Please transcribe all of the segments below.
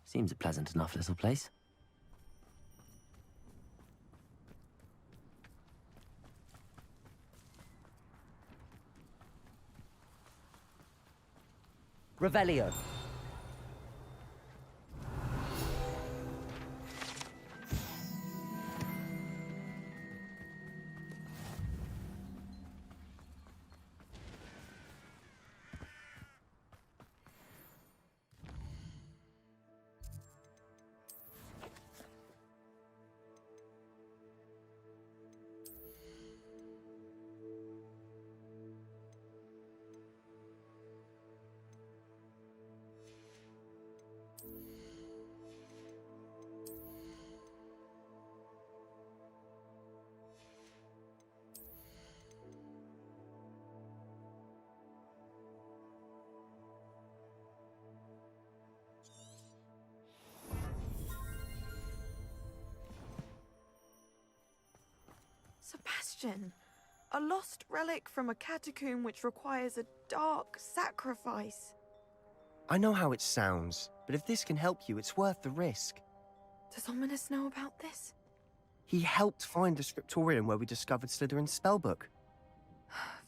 Seems a pleasant enough little place. Revelio. Sebastian, a lost relic from a catacomb which requires a dark sacrifice. I know how it sounds, but if this can help you, it's worth the risk. Does Ominous know about this? He helped find the scriptorium where we discovered Slytherin's spellbook.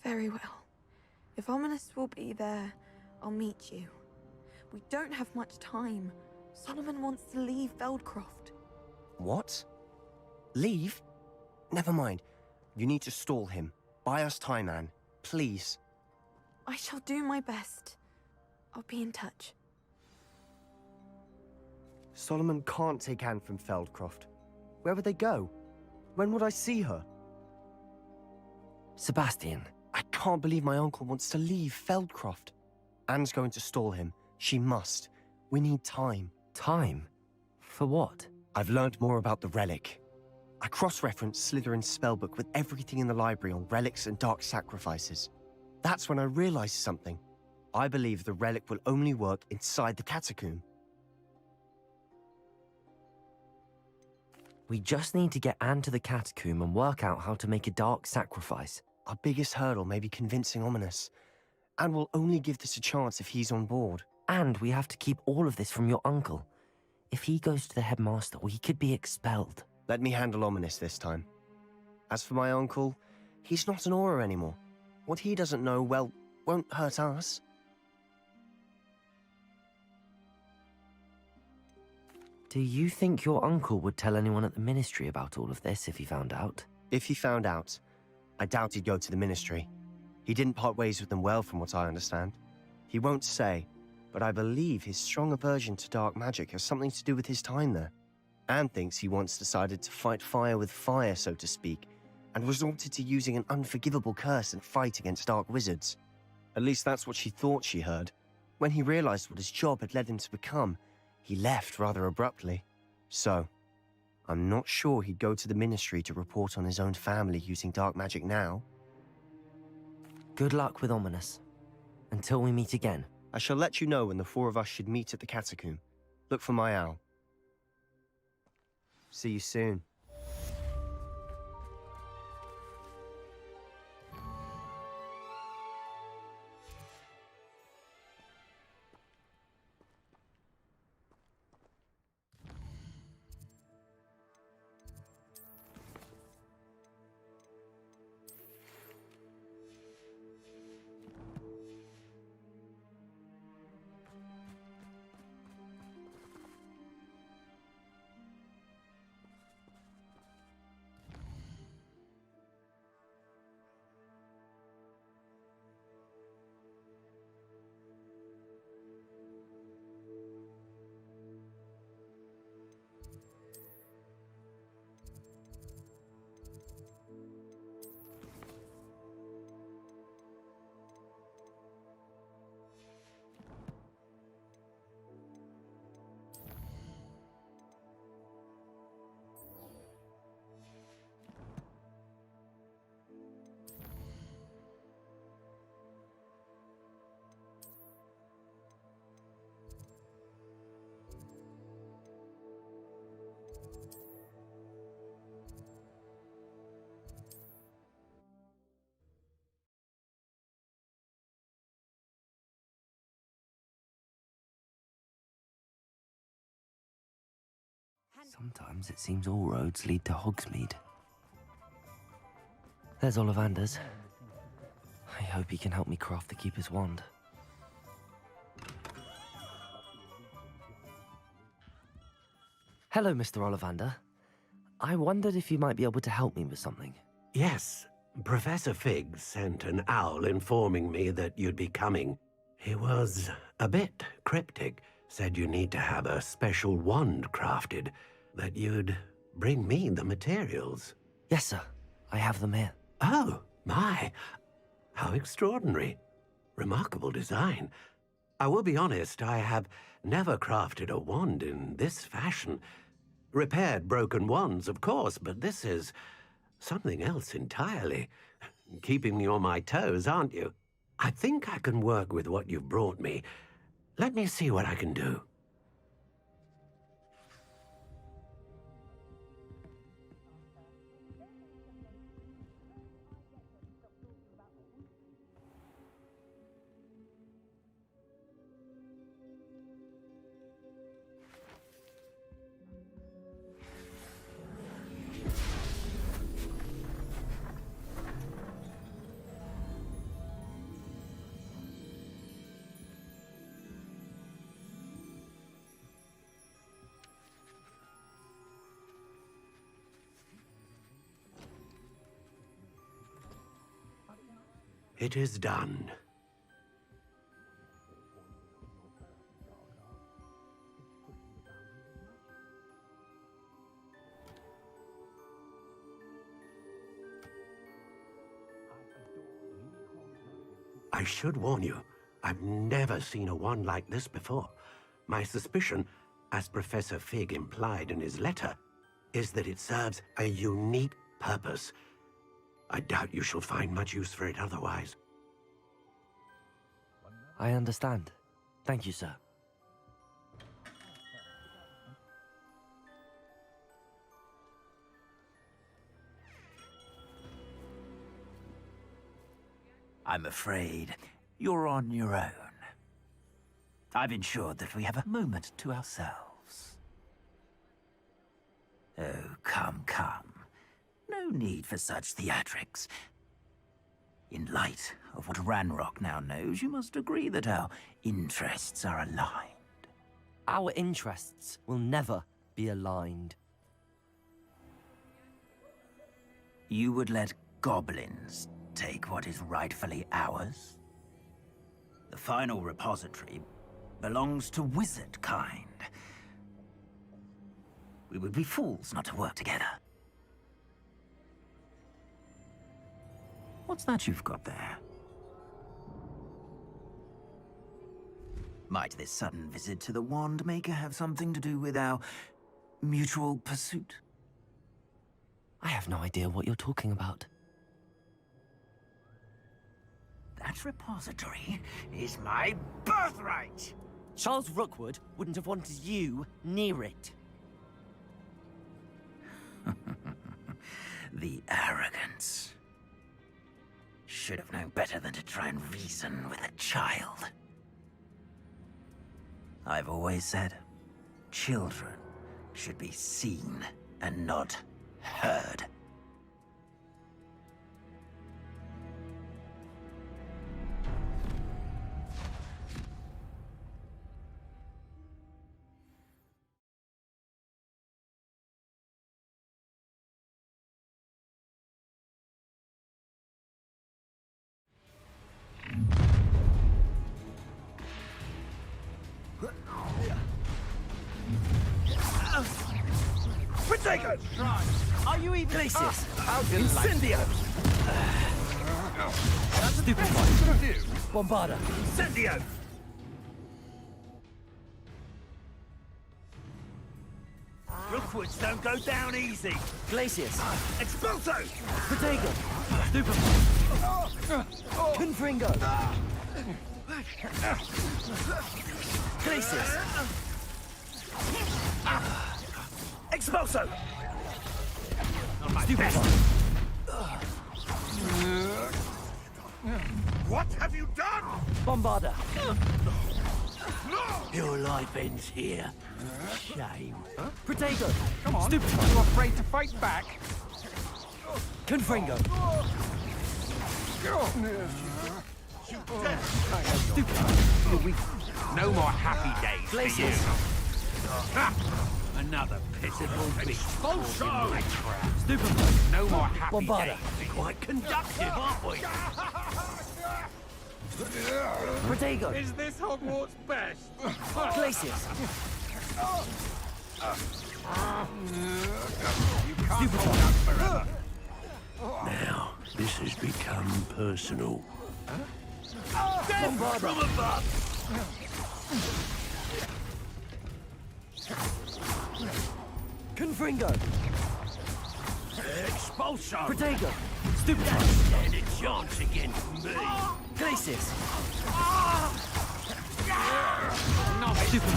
Very well. If Ominous will be there, I'll meet you. We don't have much time. Solomon wants to leave Feldcroft. What? Leave? Never mind. You need to stall him. Buy us time, Anne. Please. I shall do my best. I'll be in touch. Solomon can't take Anne from Feldcroft. Where would they go? When would I see her? Sebastian. I can't believe my uncle wants to leave Feldcroft. Anne's going to stall him. She must. We need time. Time? For what? I've learned more about the relic. I cross-referenced Slytherin's spellbook with everything in the library on relics and dark sacrifices. That's when I realized something. I believe the relic will only work inside the catacomb. We just need to get Anne to the catacomb and work out how to make a dark sacrifice. Our biggest hurdle may be convincing Ominous. And we'll only give this a chance if he's on board. And we have to keep all of this from your uncle. If he goes to the headmaster, we could be expelled. Let me handle Ominous this time. As for my uncle, he's not an Auror anymore. What he doesn't know, well, won't hurt us. Do you think your uncle would tell anyone at the ministry about all of this if he found out? If he found out, I doubt he'd go to the ministry. He didn't part ways with them well, from what I understand. He won't say, but I believe his strong aversion to dark magic has something to do with his time there. Anne thinks he once decided to fight fire with fire, so to speak, and resorted to using an unforgivable curse and fight against dark wizards. At least that's what she thought she heard. When he realized what his job had led him to become, he left rather abruptly. So, I'm not sure he'd go to the ministry to report on his own family using dark magic now. Good luck with Ominous. Until we meet again. I shall let you know when the four of us should meet at the catacomb. Look for my owl. See you soon. Sometimes it seems all roads lead to Hogsmeade. There's Ollivander's. I hope he can help me craft the Keeper's wand. Hello, Mr. Ollivander. I wondered if you might be able to help me with something. Yes, Professor Fig sent an owl informing me that you'd be coming. He was a bit cryptic, said you need to have a special wand crafted, that you'd bring me the materials. Yes, sir. I have them here. Oh, my. How extraordinary. Remarkable design. I will be honest, I have never crafted a wand in this fashion. Repaired broken wands, of course, but this is something else entirely. Keeping me on my toes, aren't you? I think I can work with what you've brought me. Let me see what I can do. It is done. I should warn you, I've never seen a wand like this before. My suspicion, as Professor Fig implied in his letter, is that it serves a unique purpose. I doubt you shall find much use for it otherwise. I understand. Thank you, sir. I'm afraid you're on your own. I've ensured that we have a moment to ourselves. Oh, come, come. No need for such theatrics. In light of what Ranrock now knows, you must agree that our interests are aligned. Our interests will never be aligned. You would let goblins take what is rightfully ours? The final repository belongs to wizard kind. We would be fools not to work together. What's that you've got there? Might this sudden visit to the Wand Maker have something to do with our mutual pursuit? I have no idea what you're talking about. That repository is my birthright! Charles Rookwood wouldn't have wanted you near it. The arrogance. Should have known better than to try and reason with a child. I've always said, children should be seen and not heard. Are you even Glacius! Incendio! Stupid one. Bombarda. Incendio! Rookwoods don't go down easy! Glacius. Expulso! Protego. Stupid one. Confringo. Glacius. Expulso! Stupid one. What have you done? Bombarda. Your life ends here. Shame. Protego! Come on. Stupid! You afraid to fight back? Confringo! No more happy days for you. Places! Another pitiful beast. Stupid! No more happy Bombarda. days. Quite conductive, aren't we? Protego! Is this Hogwarts best? Places! You can't hold out forever. Now, this has become personal. Bombarda! From above! Confringo! Expulsion! Protego! Stupid! Stand a chance against me! Places! Stupid.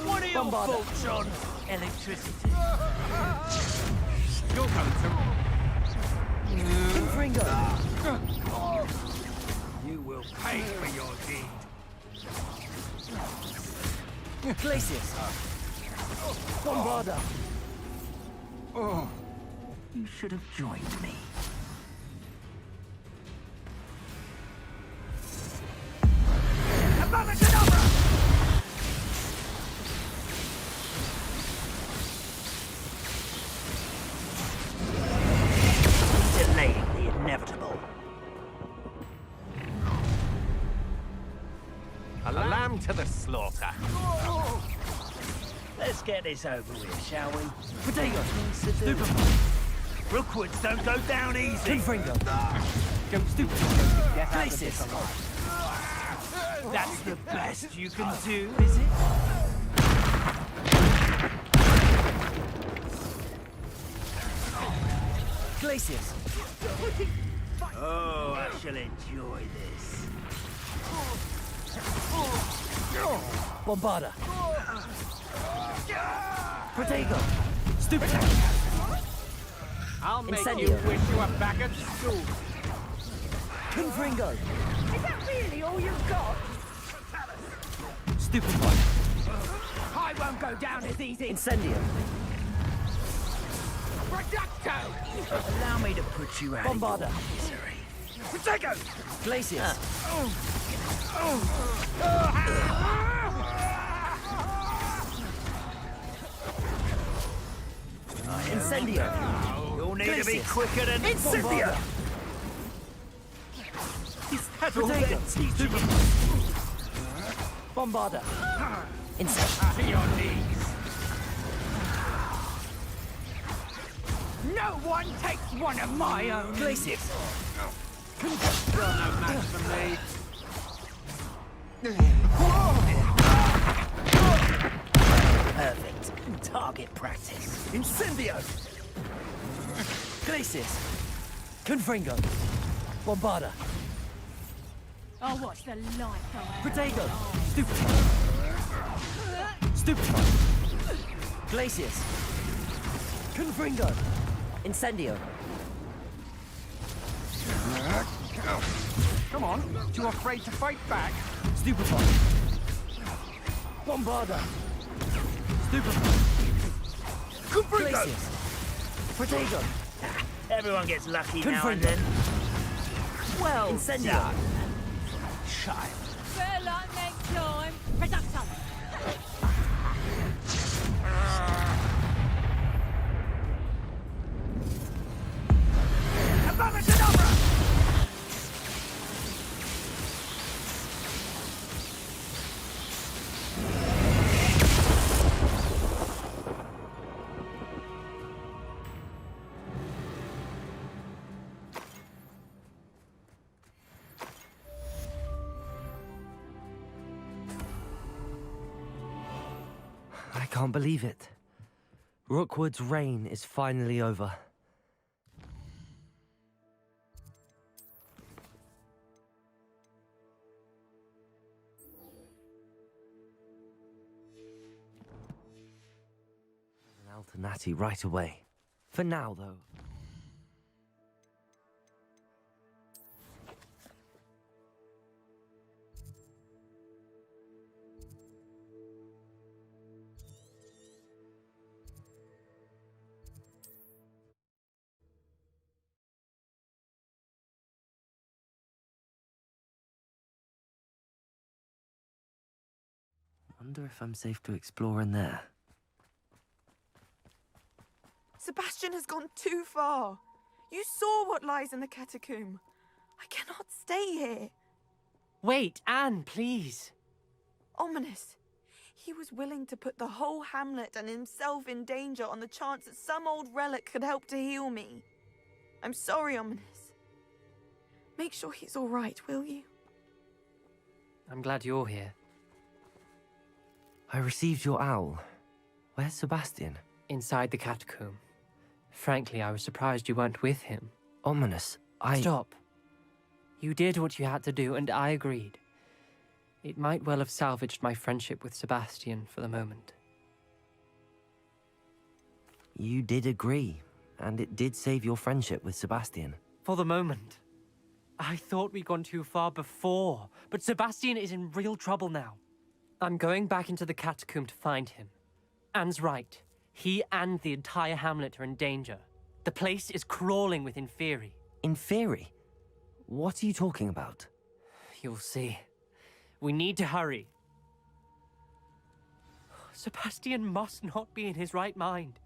What are your Bombarda. thoughts on electricity? You're going Confringo! to... You will pay for your deed. Places! Bombarda! You should have joined me. Delaying the inevitable. A lamb to the slaughter. Let's get this over with, shall we? Protego! Stupid! Rookwoods don't go down easy. Confringo! Stupid! Places! That's the best you can do, is it? Places! Oh, I shall enjoy this. Bombarda! Protego! Stupid! I'll make Incendio. you wish you were back at school. Confringo! Is that really all you've got? Stupid one! I won't go down as easy. Incendio! Reducto! Allow me to put you out Bombarda. of your misery. Protego! Places! Incendio! You'll need to be Places. quicker than Incendio! That's all Protego! they're teaching you. Bombarda! Incendio! To your knees. No one takes one of my own. Places! You're no match for me. Perfect. Target practice. Incendio! Places! Confringo! Bombarda! I'll watch the light go out. Protego! Stupid! Stupid! Places! Confringo! Incendio! Come on. You afraid to fight back? Stupefy! Bombarda! Stupefy! Places! Protego! Everyone gets lucky now and Confringo! then. Well Incendio! done, child. Better luck next time. Reducto. I can't believe it. Rookwood's reign is finally over. An Alternati right away. For now, though. Wonder if I'm safe to explore in there. Sebastian has gone too far. You saw what lies in the catacomb. I cannot stay here. Wait, Anne, please. Ominous. He was willing to put the whole hamlet and himself in danger on the chance that some old relic could help to heal me. I'm sorry, Ominous. Make sure he's all right, will you? I'm glad you're here. I received your owl. Where's Sebastian? Inside the catacomb. Frankly, I was surprised you weren't with him. Ominous, Stop. You did what you had to do, and I agreed. It might well have salvaged my friendship with Sebastian for the moment. You did agree, and it did save your friendship with Sebastian. For the moment. I thought we'd gone too far before, but Sebastian is in real trouble now. I'm going back into the catacomb to find him. Anne's right. He and the entire hamlet are in danger. The place is crawling with Inferi. Inferi? What are you talking about? You'll see. We need to hurry. Sebastian must not be in his right mind.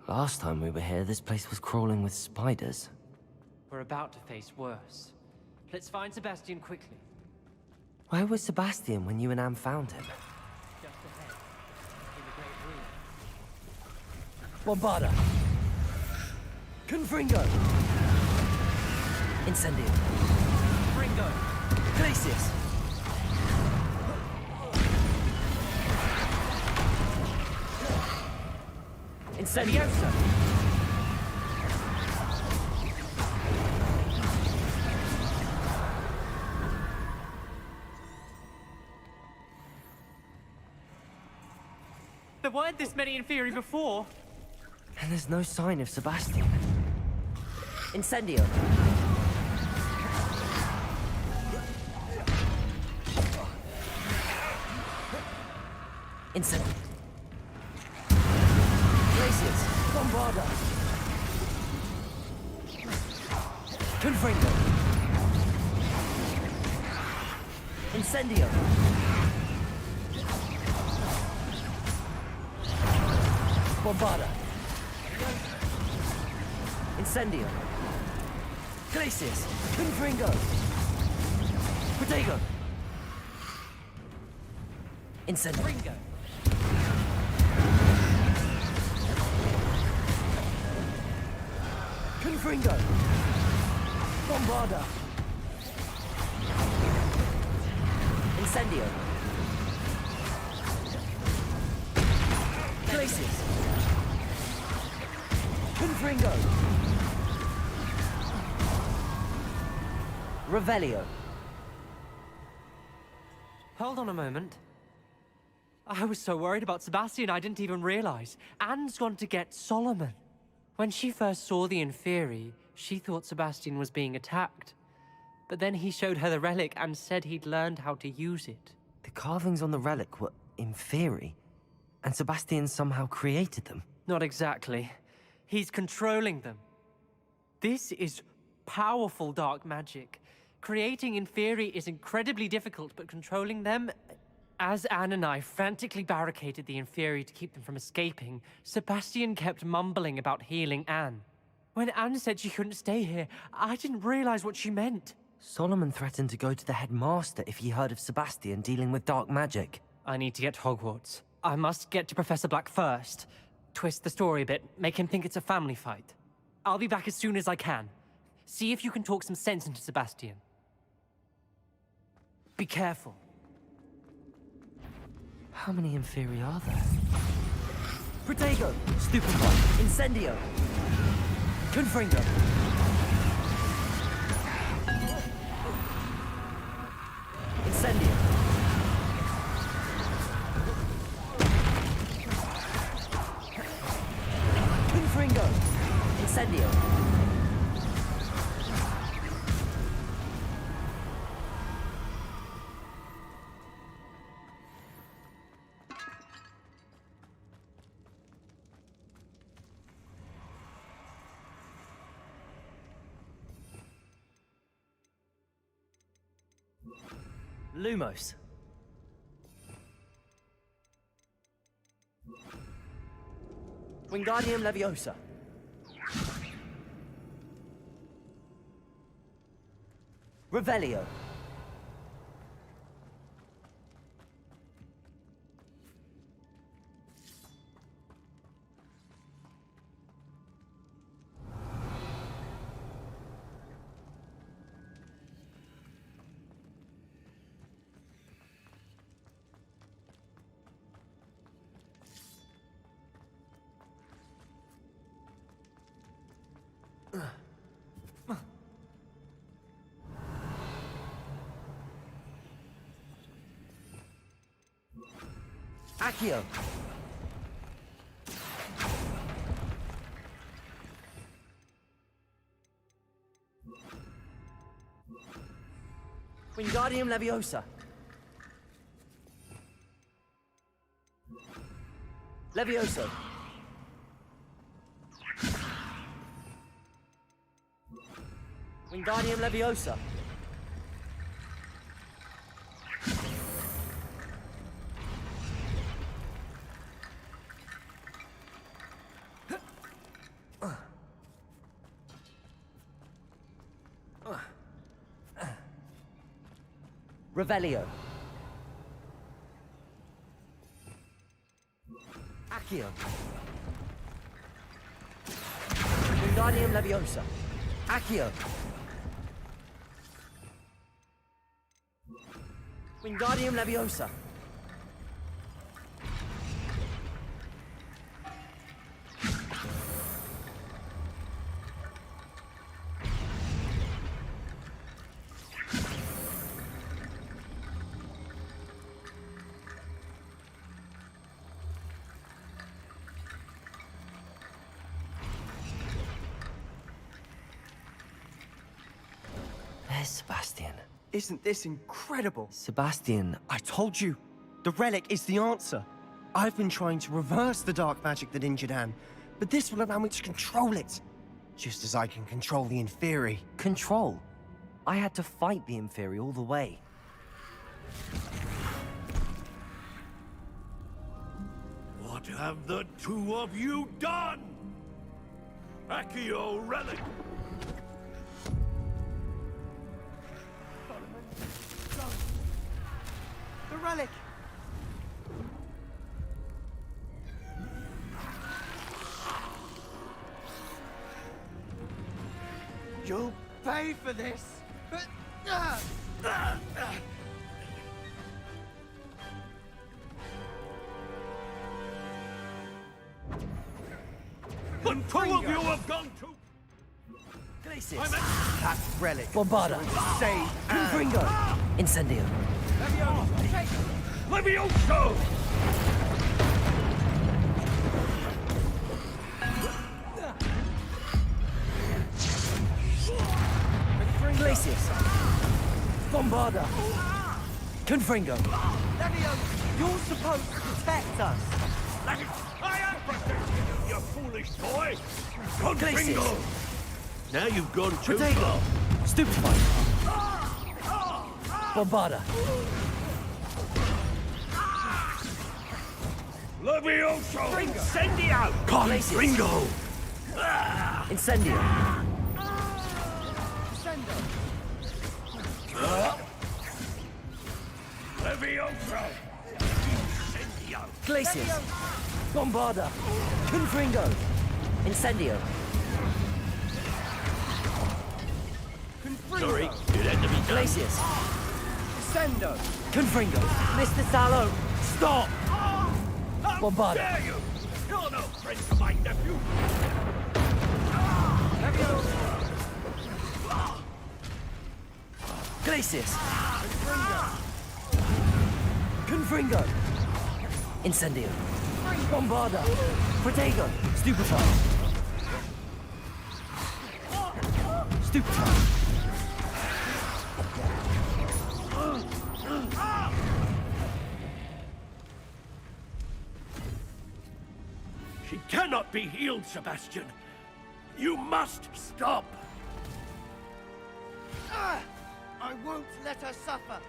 Last time we were here, this place was crawling with spiders. We're about to face worse. Let's find Sebastian quickly. Where was Sebastian when you and Anne found him? Just ahead. In the great room. Bombarda! Confringo! Incendio! Ringo! Glacius! Incendio! There weren't this many Inferi before. And there's no sign of Sebastian. Incendio! Incendio! Glacius! Bombarda! Confringo! Incendio! Bombarda! Incendio! Glacius! Confringo! Protego! Incendio! Ringo! Confringo! Bombarda! Incendio! Glacius! Confringo! Revelio! Hold on a moment. I was so worried about Sebastian I didn't even realize. Anne's gone to get Solomon. When she first saw the Inferi, she thought Sebastian was being attacked. But then he showed her the relic and said he'd learned how to use it. The carvings on the relic were Inferi, and Sebastian somehow created them. Not exactly. He's controlling them. This is powerful dark magic. Creating Inferi is incredibly difficult, but controlling them... As Anne and I frantically barricaded the Inferi to keep them from escaping, Sebastian kept mumbling about healing Anne. When Anne said she couldn't stay here, I didn't realize what she meant. Solomon threatened to go to the headmaster if he heard of Sebastian dealing with dark magic. I need to get to Hogwarts. I must get to Professor Black first. Twist the story a bit, make him think it's a family fight. I'll be back as soon as I can. See if you can talk some sense into Sebastian. Be careful. How many Inferi are there? Protego! Stupid one! Incendio! Confringo! Incendio! Confringo! Incendio! Lumos. Wingardium Leviosa. Revelio. Accio. Wingardium Leviosa. Levioso. Wingardium Leviosa. Revelio. Accio. Wingardium Leviosa. Accio. Wingardium Leviosa. There's Sebastian. Isn't this incredible? Sebastian, I told you, the relic is the answer. I've been trying to reverse the dark magic that injured Anne, but this will allow me to control it. Just as I can control the Inferi. control. I had to fight the Inferi all the way. What have the two of you done? Accio Relic! The relic! You'll pay for this! The two of you have gone to... Glacius. That relic! Bombarda. Save Confringo. Incendio. Levioso! Glacius. Bombarda. Confringo. You're supposed to protect us! I am protecting you, you foolish boy! Glacius. Confringo! Now you've gone too Protego. far. Stupefy. Bombarda. Levioso! Incendio! Glacius. Confringo! Incendio. Levioso! Incendio! Glacius. Bombarda. Confringo. Incendio. Sorry, it had to be done. Glacius. Sendo! Confringo. Mr. Sallow. Stop. How Bombarda. dare you! You're no friend to my nephew! Glacius. Confringo. Incendio. Bombarda. Protego. Stupefy. Stupefy. She cannot be healed, Sebastian. You must stop. I won't let her suffer!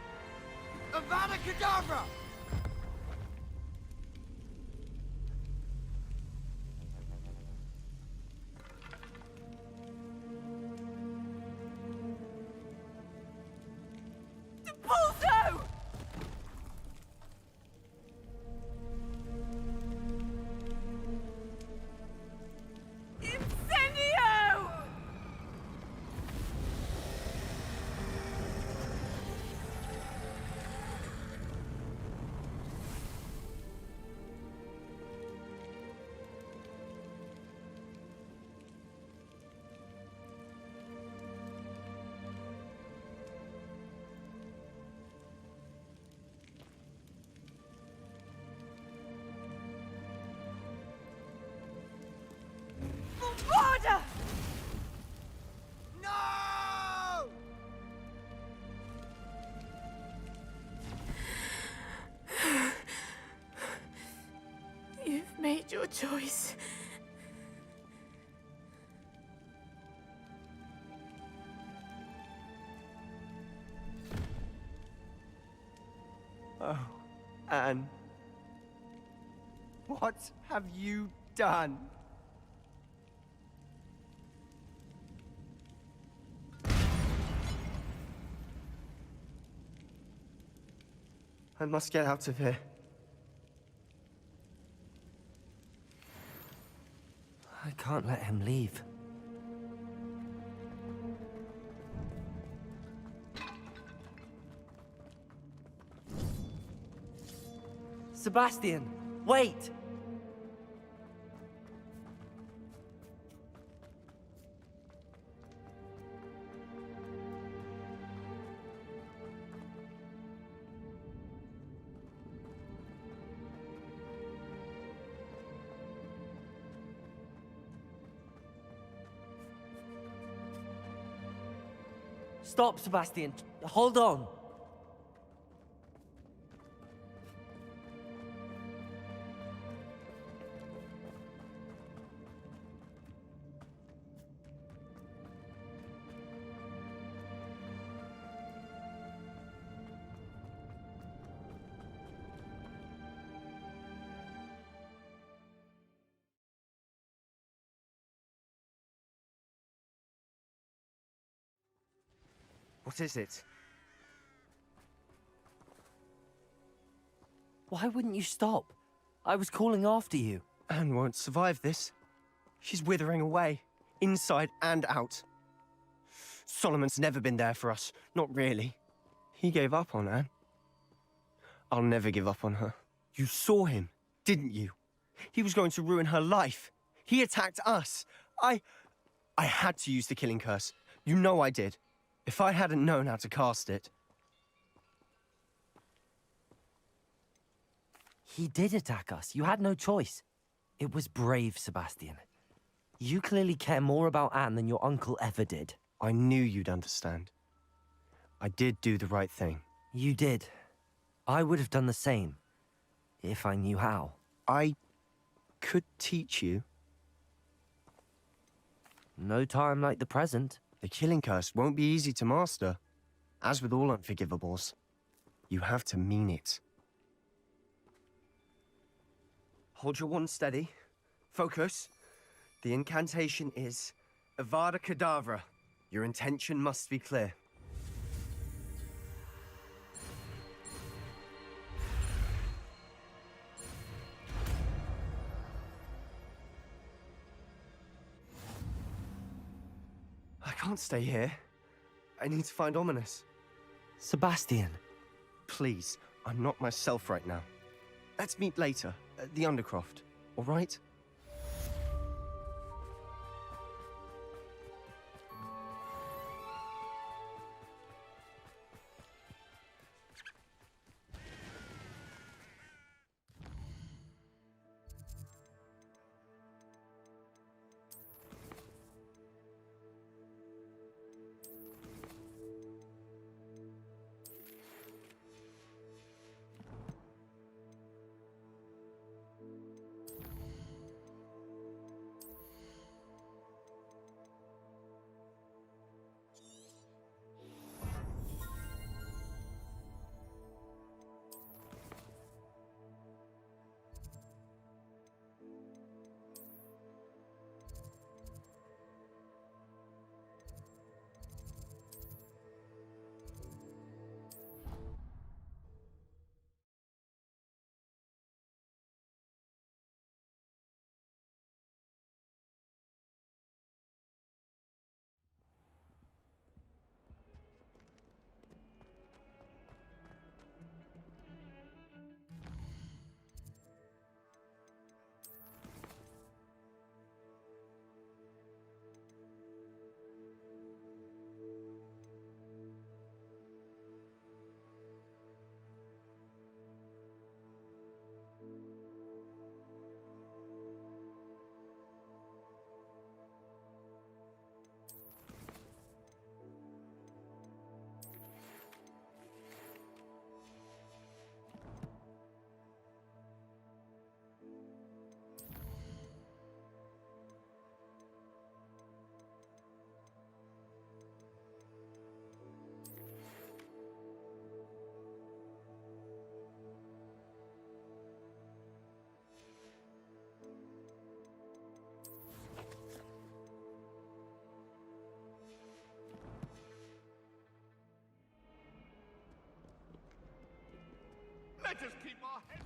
Avada Kedavra! Pulso! Incendio! Order! No! You've made your choice. Oh, Anne. What have you done? I must get out of here. I can't let him leave. Sebastian, wait! Stop, Sebastian. Hold on. What is it? Why wouldn't you stop? I was calling after you. Anne won't survive this. She's withering away, inside and out. Solomon's never been there for us, not really. He gave up on Anne. I'll never give up on her. You saw him, didn't you? He was going to ruin her life. He attacked us. I had to use the killing curse. You know I did. If I hadn't known how to cast it... He did attack us. You had no choice. It was brave, Sebastian. You clearly care more about Anne than your uncle ever did. I knew you'd understand. I did do the right thing. You did. I would have done the same, if I knew how. I could teach you. No time like the present. The killing curse won't be easy to master. As with all unforgivables, you have to mean it. Hold your wand steady. Focus. The incantation is Avada Kedavra. Your intention must be clear. I can't stay here. I need to find Ominous. Sebastian. Please, I'm not myself right now. Let's meet later at the Undercroft, all right? Let us keep our heads.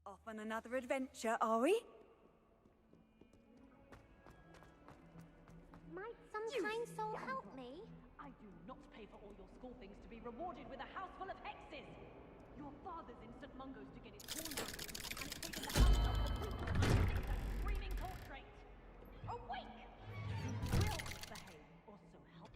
Off on another adventure, are we? Might some kind soul help me? I do not pay for all your school things to be rewarded with a house full of hexes! Your father's in St. Mungo's to get his corn done, and it's taken the house up a week to unstick that screaming cultrate! Awake! You will behave, or so help.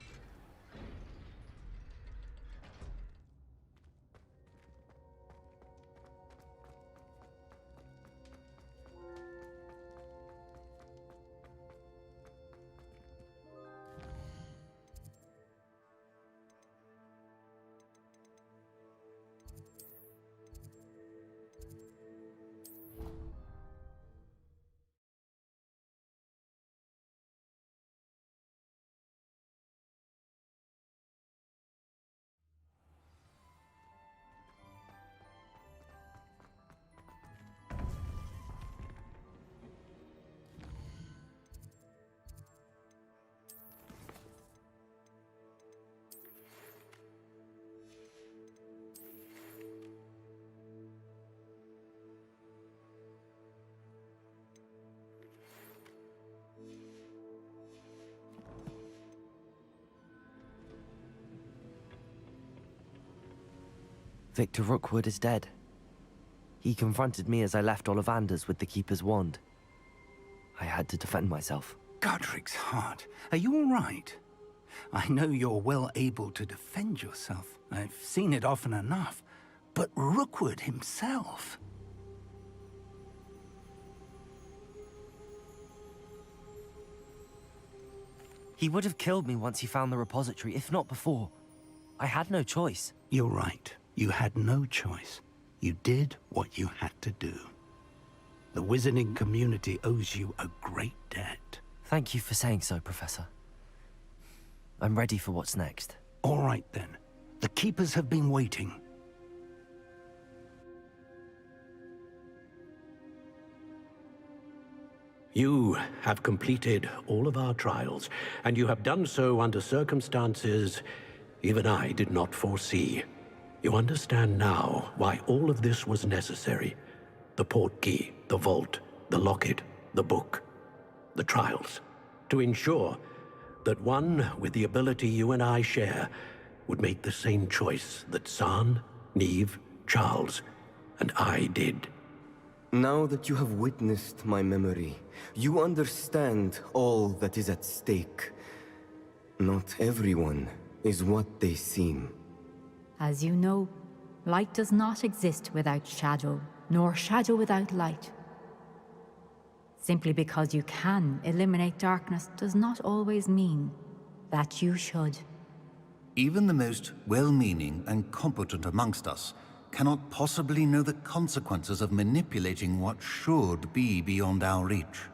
Victor Rookwood is dead. He confronted me as I left Ollivander's with the Keeper's wand. I had to defend myself. Godric's heart, are you all right? I know you're well able to defend yourself. I've seen it often enough. But Rookwood himself... He would have killed me once he found the repository, if not before. I had no choice. You're right. You had no choice. You did what you had to do. The wizarding community owes you a great debt. Thank you for saying so, Professor. I'm ready for what's next. All right, then. The Keepers have been waiting. You have completed all of our trials, and you have done so under circumstances even I did not foresee. You understand now why all of this was necessary. The portkey, the vault, the locket, the book, the trials. To ensure that one with the ability you and I share would make the same choice that San, Neve, Charles, and I did. Now that you have witnessed my memory, you understand all that is at stake. Not everyone is what they seem. As you know, light does not exist without shadow, nor shadow without light. Simply because you can eliminate darkness does not always mean that you should. Even the most well-meaning and competent amongst us cannot possibly know the consequences of manipulating what should be beyond our reach.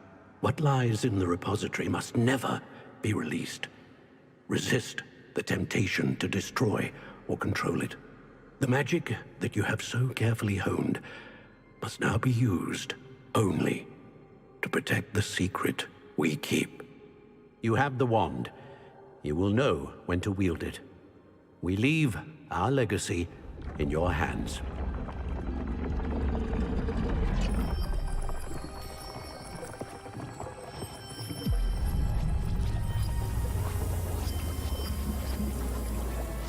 What lies in the repository must never be released. Resist the temptation to destroy or control it. The magic that you have so carefully honed must now be used only to protect the secret we keep. You have the wand. You will know when to wield it. We leave our legacy in your hands.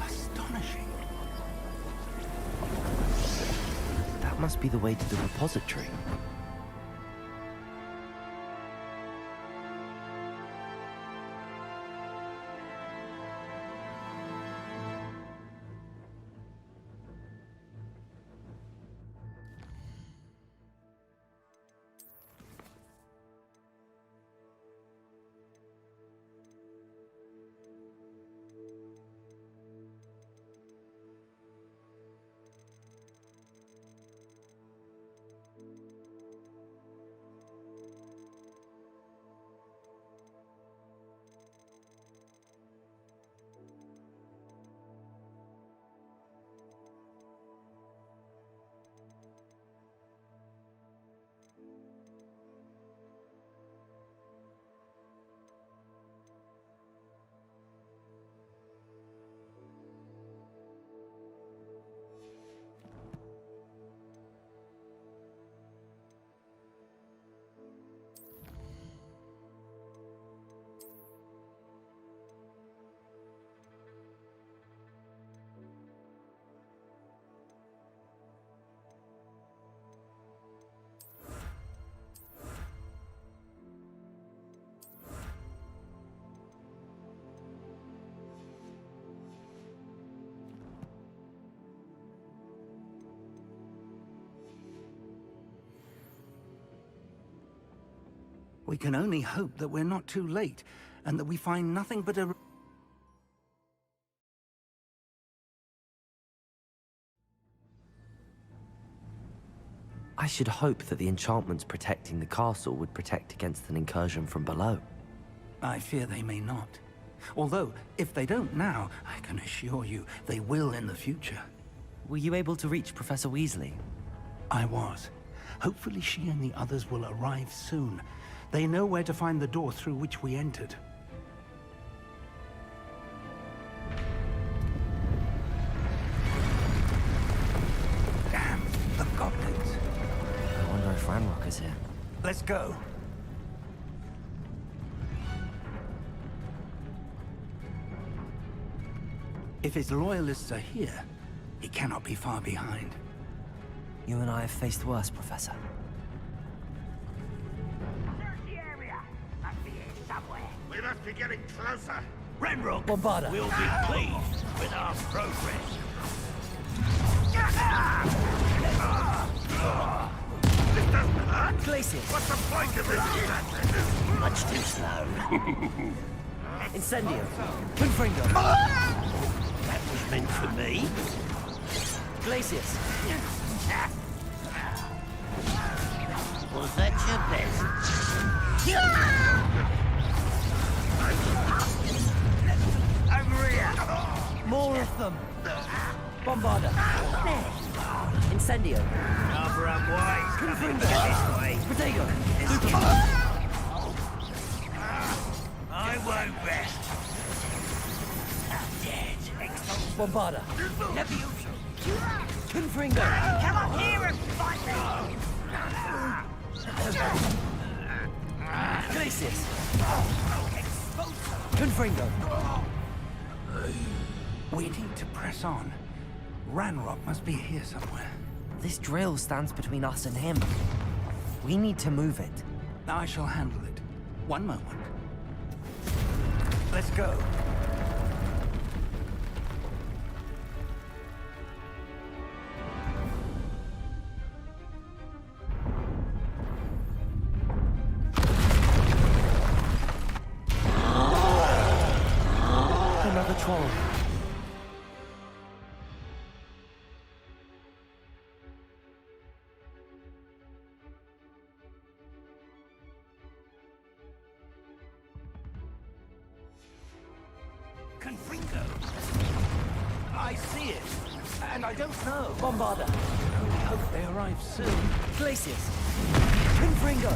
Astonishing. That must be the way to the repository. We can only hope that we're not too late, and that we find nothing but a... I should hope that the enchantments protecting the castle would protect against an incursion from below. I fear they may not. Although, if they don't now, I can assure you they will in the future. Were you able to reach Professor Weasley? I was. Hopefully she and the others will arrive soon. They know where to find the door through which we entered. Damn, the goblins. I wonder if Ranrock is here. Let's go. If his loyalists are here, he cannot be far behind. You and I have faced worse, Professor. We must be getting closer. Ranrock Bombarda! will be pleased with our progress. This doesn't hurt. Glacius! What's the point of this? Much too slow. Incendio! Confringo! That was meant for me. Glacius! Was that your best? Over here. More of them! Bombarda! Incendio! Rather unwise. Confringo! This way. Protego! I won't rest. Bombarda! Confringo! Come up here and fight me. Glacius! Confringo! We need to press on. Ranrock must be here somewhere. This drill stands between us and him. We need to move it. I shall handle it. One moment. Let's go. hole. Confringo. I see it, and I don't know. Bombarda. We hope they arrive soon. Glacius. Confringo.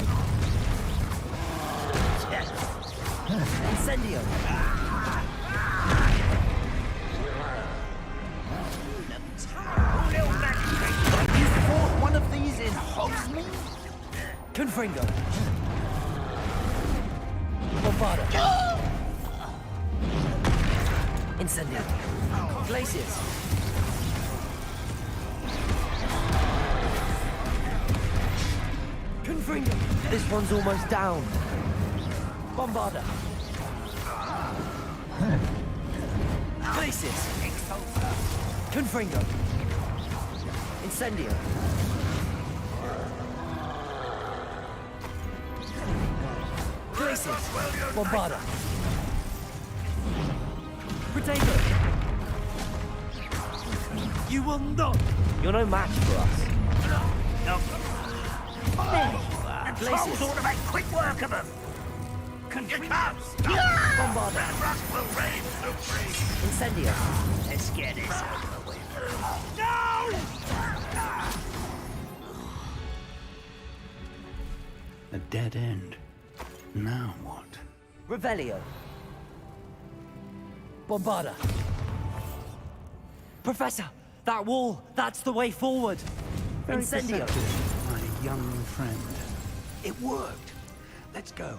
Incendio. You fought one of these in Hogsmeade? Confringo. Bombarda. Incendio. Glacius. Confringo. This one's almost down. Bombarda. Glacius. Confringo. Incendio. Glacius. Bombarda. Potato. You will not. You're no match for us. No. The Trolls ought to make quick work of them. Confringo. Bombarda. Ranrock will reign supreme. Incendio. Let's get this over with. No! A dead end. Now what? Revelio. Bombarda. Professor, that wall, that's the way forward. Very Incendio. perceptive, my young friend. It worked. Let's go.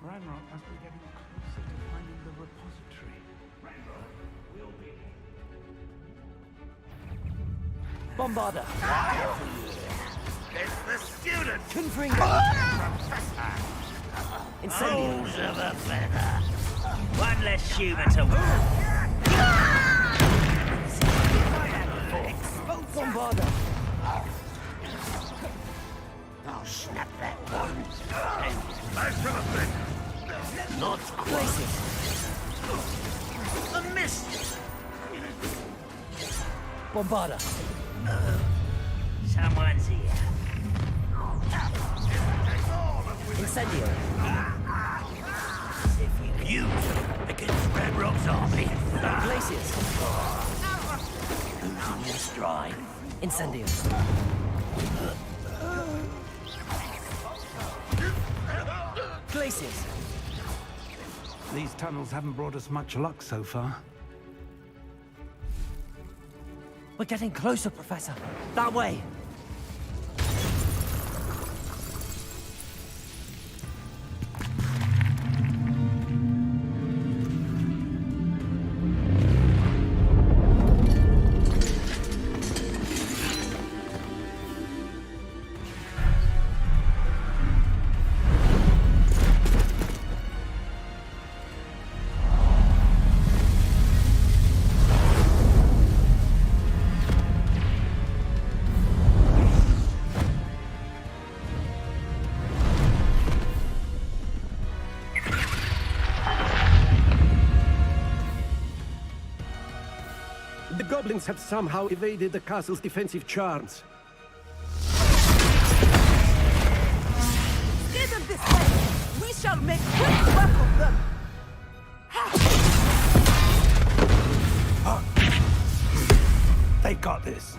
Ranrock must be getting closer to finding the repository. Ranrock will be. Bombarda. It's the student! Confringo. Professor! Incendio. Holes of a feather. One less human to Bombarda. I'll snap that one. Nice from a bit. Not quite. A miss. Bombarda. Someone's here. Incendio. If you against Ranrock's army. Glacius. Losing your stride. Incendio. Glacius. These tunnels haven't brought us much luck so far. We're getting closer, Professor. That way. The goblins have somehow evaded the castle's defensive charms. Steer them this way! We shall make quick work of them! They've got this.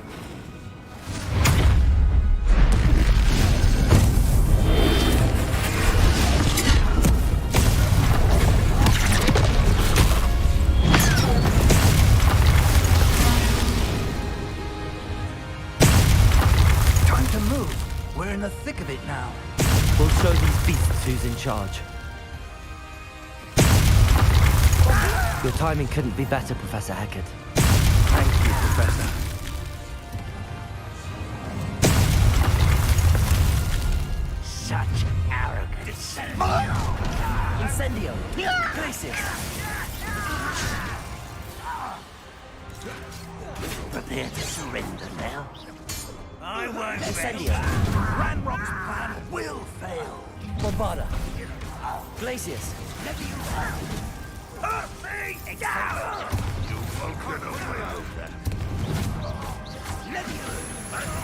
Time to move. We're in the thick of it now. We'll show these beasts who's in charge. Your timing couldn't be better, Professor Heckard. Thank you, Professor. Such arrogance. Incendio. Glacius. Prepare to surrender now. I won't Incendio. fail. Ranrock's plan will fail. Bombarda. Glacius! Hurt me! Down! You won't get away with that.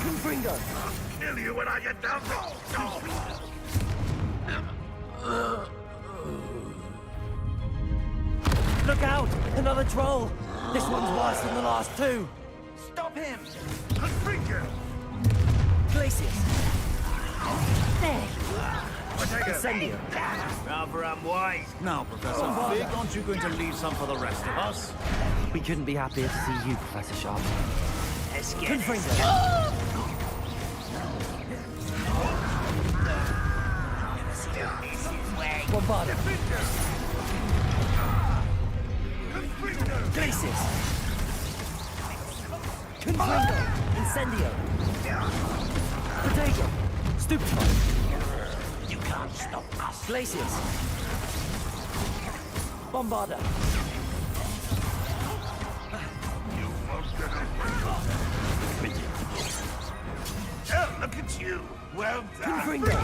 Confringo! I'll kill you when I get down there. Look out! Another troll! This one's worse than the last two! Stop him! Confringo! Glacius! There! Potato! Incendio! Rather unwise. Now, Professor Fig, aren't you going to leave some for the rest of us? We couldn't be happier to see you, Professor Sharp. Let's get Confringo! Bombard! Glacius! Confringo! Incendio! Potato! Stupefy! You can't stop us. Glacius! Bombarda! You won't get away. Oh, look at you. Well done. Confringo!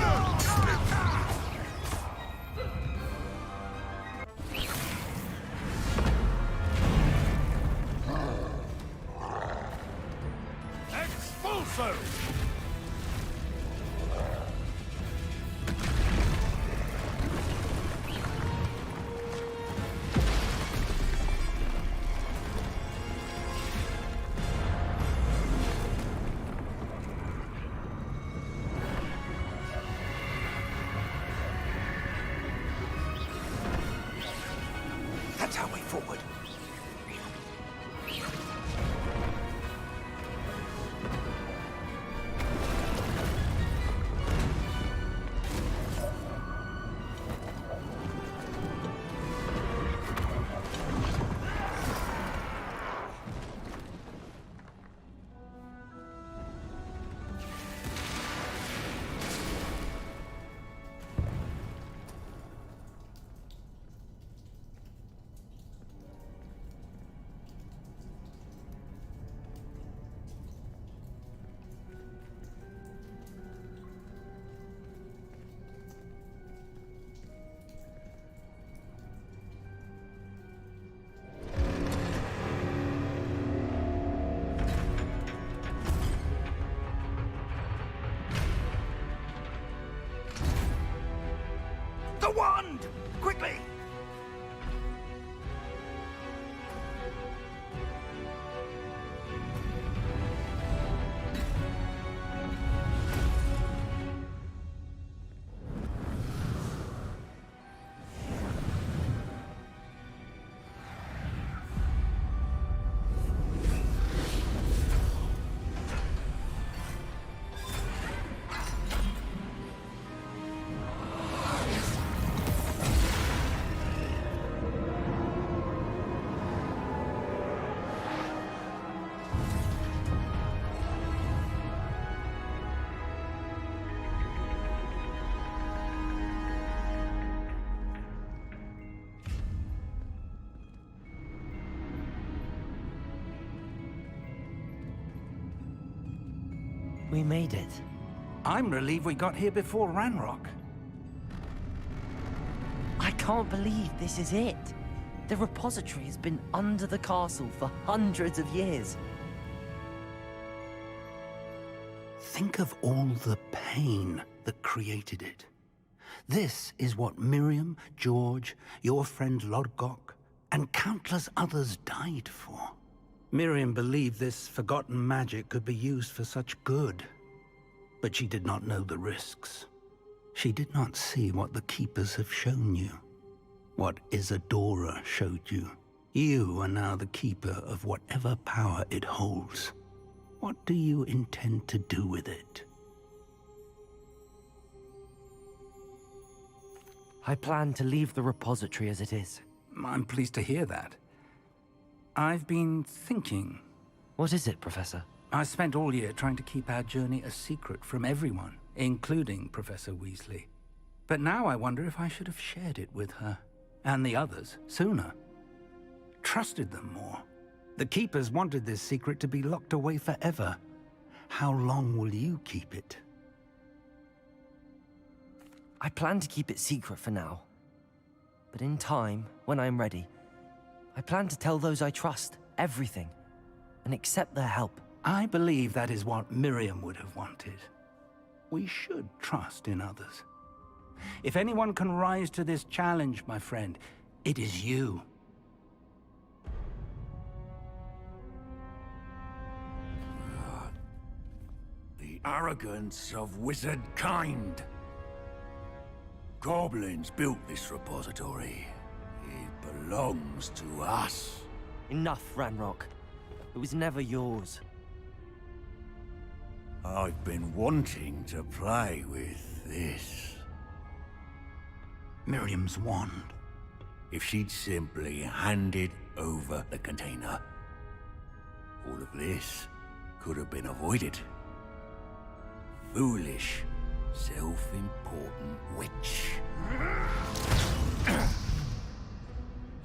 Expulso! That's our way forward. The wand! Quickly! We made it. I'm relieved we got here before Ranrock. I can't believe this is it. The repository has been under the castle for hundreds of years. Think of all the pain that created it. This is what Miriam, George, your friend Lodgok, and countless others died for. Miriam believed this forgotten magic could be used for such good, but she did not know the risks. She did not see what the Keepers have shown you, what Isadora showed you. You are now the Keeper of whatever power it holds. What do you intend to do with it? I plan to leave the repository as it is. I'm pleased to hear that. I've been thinking. What is it, Professor? I spent all year trying to keep our journey a secret from everyone, including Professor Weasley. But now I wonder if I should have shared it with her, and the others, sooner. Trusted them more. The Keepers wanted this secret to be locked away forever. How long will you keep it? I plan to keep it secret for now. But in time, when I'm ready, I plan to tell those I trust everything and accept their help. I believe that is what Miriam would have wanted. We should trust in others. If anyone can rise to this challenge, my friend, it is you. The arrogance of wizard kind. Goblins built this repository. It belongs to us. Enough, Ranrock. It was never yours. I've been wanting to play with this. Miriam's wand. If she'd simply handed over the container, all of this could have been avoided. Foolish, self-important witch.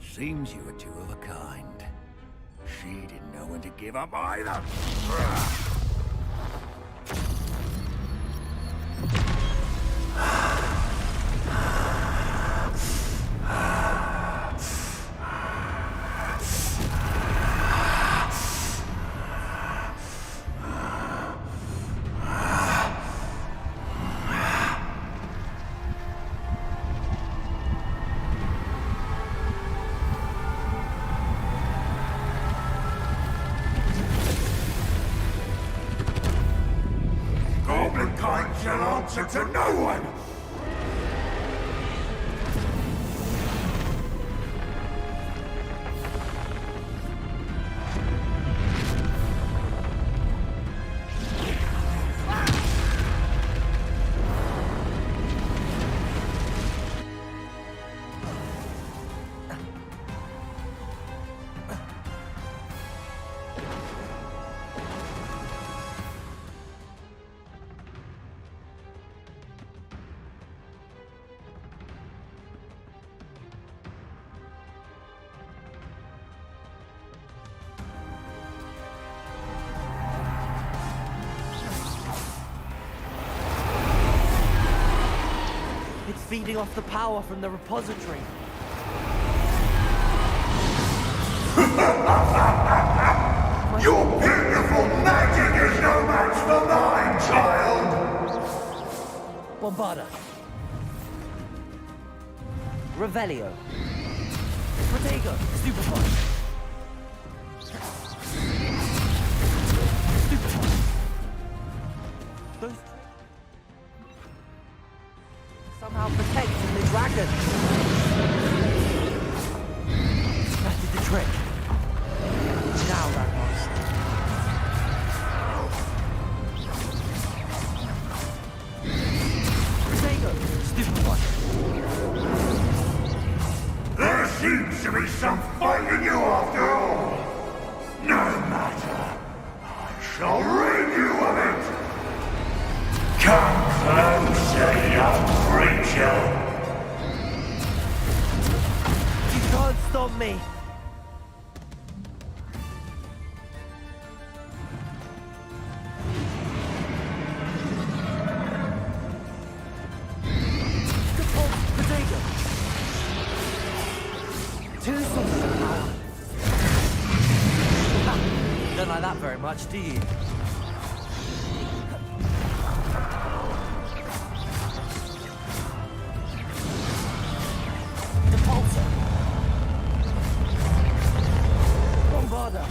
Seems you were two of a kind. She didn't know when to give up either. Shall answer to no one! Feeding off the power from the repository. Your beautiful magic is no match for mine, child! Bombarda. Revelio. Protego. Stupefy. Stupefy. Those somehow protecting the dragon. That did the trick. Now, Ranrock. Protego. Stupefy. There seems to be some fight in you after all. No matter. I shall rid you of it. Come closer, young creature. You can't stop me. Two sources of power. Don't like that very much, do you? Repulsor. Bombarda.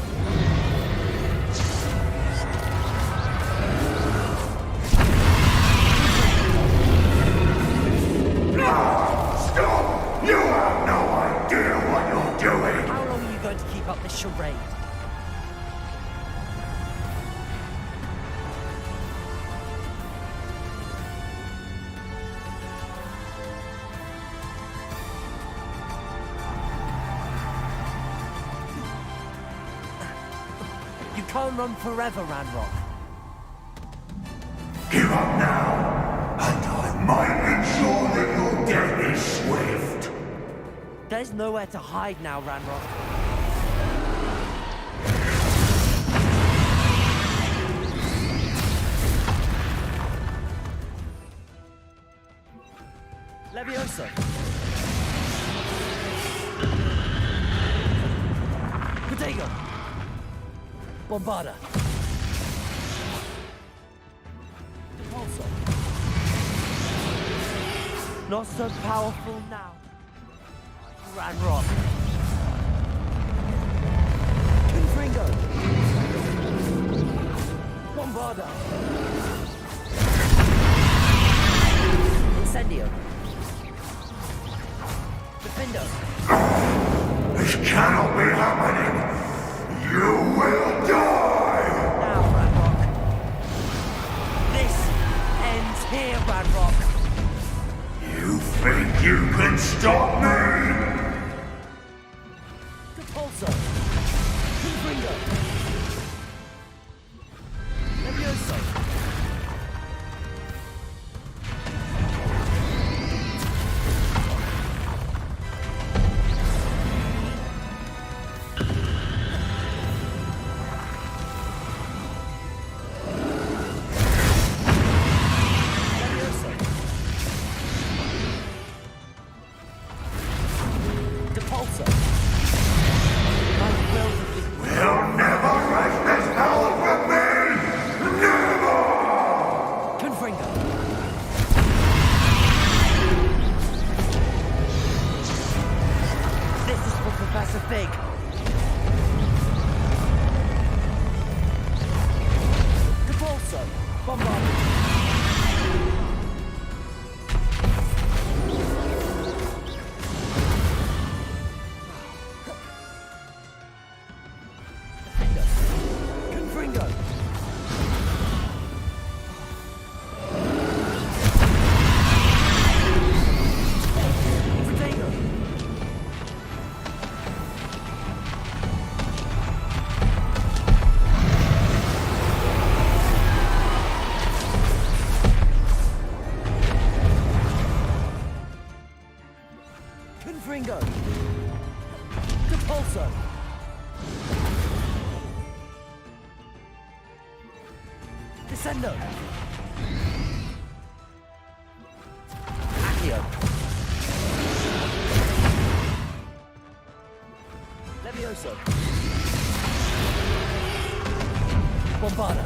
Stop! You have no idea what you're doing! How long are you going to keep up this charade? You can't run forever, Ranrock. Give up now, and I might ensure that your death is swift. There's nowhere to hide now, Ranrock. Levioso. Protego! Bombarda! Repulsor! Not so powerful now. Ranrock! Confringo! Bombarda! Incendio! Defendo! This cannot be happening! You will die! Now, Ranrock! This ends here, Ranrock! You think you can stop me? Repulsor! Confringo! Levioso! You'll never wrest this power from me! Never! Confringo! This is for Professor Fig! Repulsor! Bombard! Confringo! Protego! Confringo! Repulsor! Descendo! Accio! Levioso! Bombarda!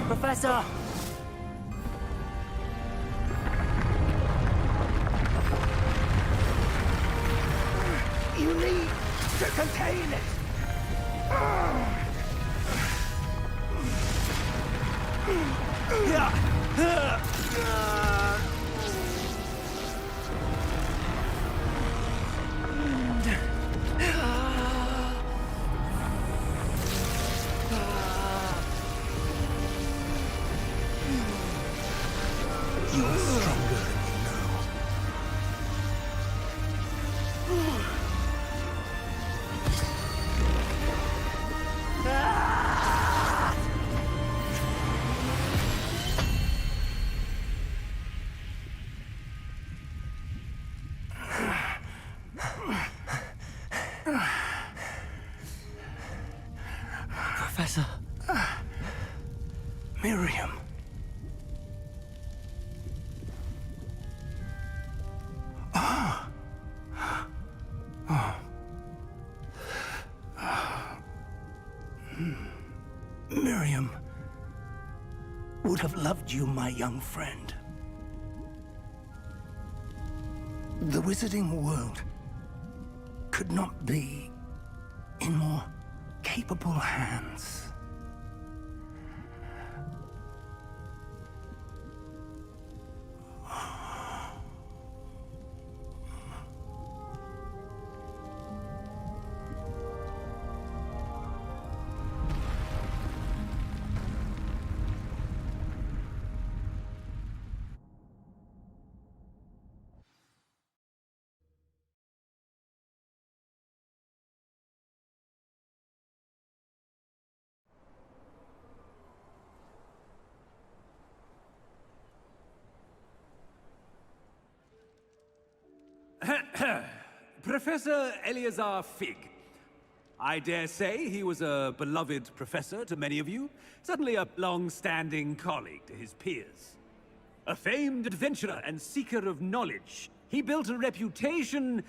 Professor! You need to contain it! You're stronger than you know. Professor. Miriam. Miriam would have loved you, my young friend. The wizarding world could not be in more capable hands. Professor Eleazar Fig. I dare say he was a beloved professor to many of you, certainly a long-standing colleague to his peers. A famed adventurer and seeker of knowledge, he built a reputation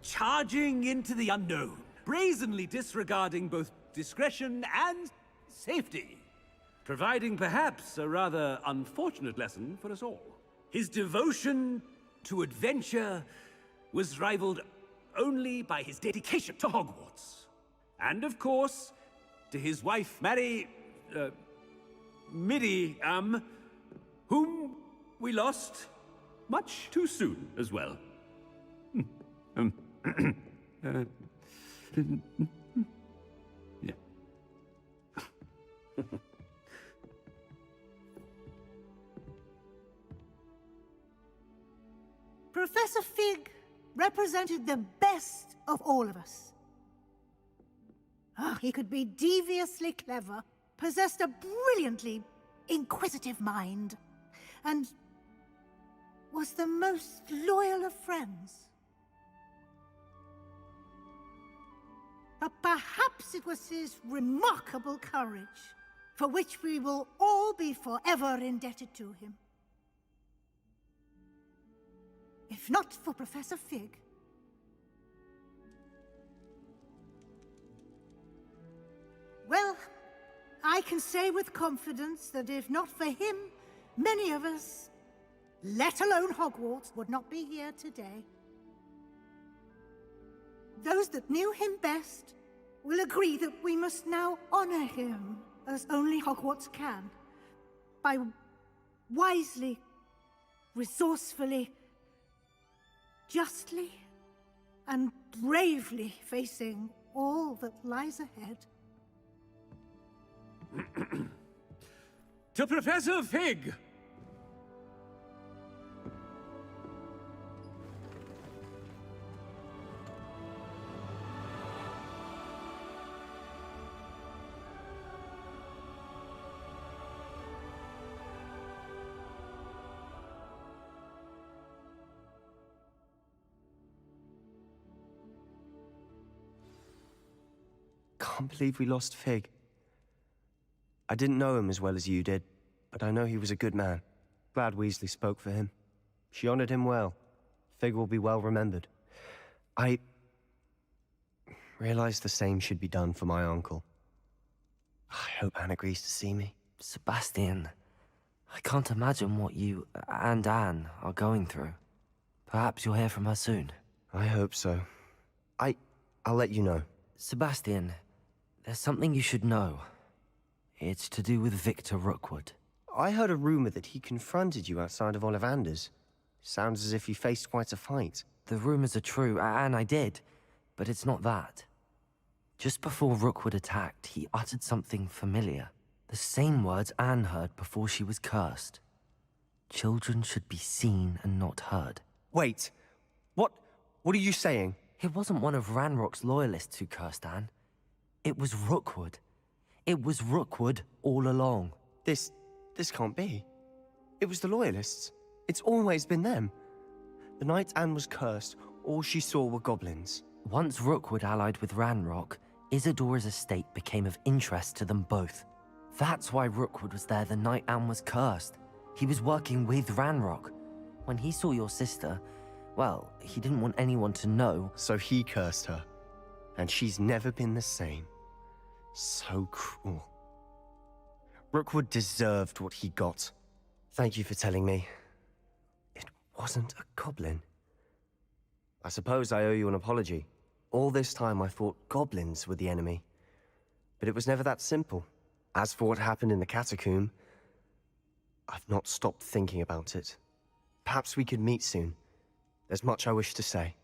charging into the unknown, brazenly disregarding both discretion and safety, providing perhaps a rather unfortunate lesson for us all. His devotion to adventure was rivaled only by his dedication to Hogwarts. And of course, to his wife, Midi, whom we lost much too soon as well. Yeah. Professor Fig represented the best of all of us. He could be deviously clever, possessed a brilliantly inquisitive mind, and was the most loyal of friends. But perhaps it was his remarkable courage, for which we will all be forever indebted to him. If not for Professor Fig, well, I can say with confidence that if not for him, many of us, let alone Hogwarts, would not be here today. Those that knew him best will agree that we must now honor him as only Hogwarts can, by wisely, resourcefully, justly and bravely facing all that lies ahead. To Professor Fig! Can't believe we lost Fig. I didn't know him as well as you did, but I know he was a good man. Glad Weasley spoke for him. She honored him well. Fig will be well remembered. I realized the same should be done for my uncle. I hope Anne agrees to see me. Sebastian, I can't imagine what you and Anne are going through. Perhaps you'll hear from her soon. I hope so. I'll let you know. Sebastian, there's something you should know. It's to do with Victor Rookwood. I heard a rumor that he confronted you outside of Ollivander's. Sounds as if he faced quite a fight. The rumors are true, and I did, but it's not that. Just before Rookwood attacked, he uttered something familiar. The same words Anne heard before she was cursed. Children should be seen and not heard. Wait, what are you saying? It wasn't one of Ranrock's loyalists who cursed Anne. It was Rookwood. It was Rookwood all along. This can't be. It was the Loyalists. It's always been them. The night Anne was cursed, all she saw were goblins. Once Rookwood allied with Ranrock, Isadora's estate became of interest to them both. That's why Rookwood was there the night Anne was cursed. He was working with Ranrock. When he saw your sister, well, he didn't want anyone to know. So he cursed her. And she's never been the same. So cruel. Rookwood deserved what he got. Thank you for telling me. It wasn't a goblin. I suppose I owe you an apology. All this time I thought goblins were the enemy. But it was never that simple. As for what happened in the catacomb, I've not stopped thinking about it. Perhaps we could meet soon. There's much I wish to say.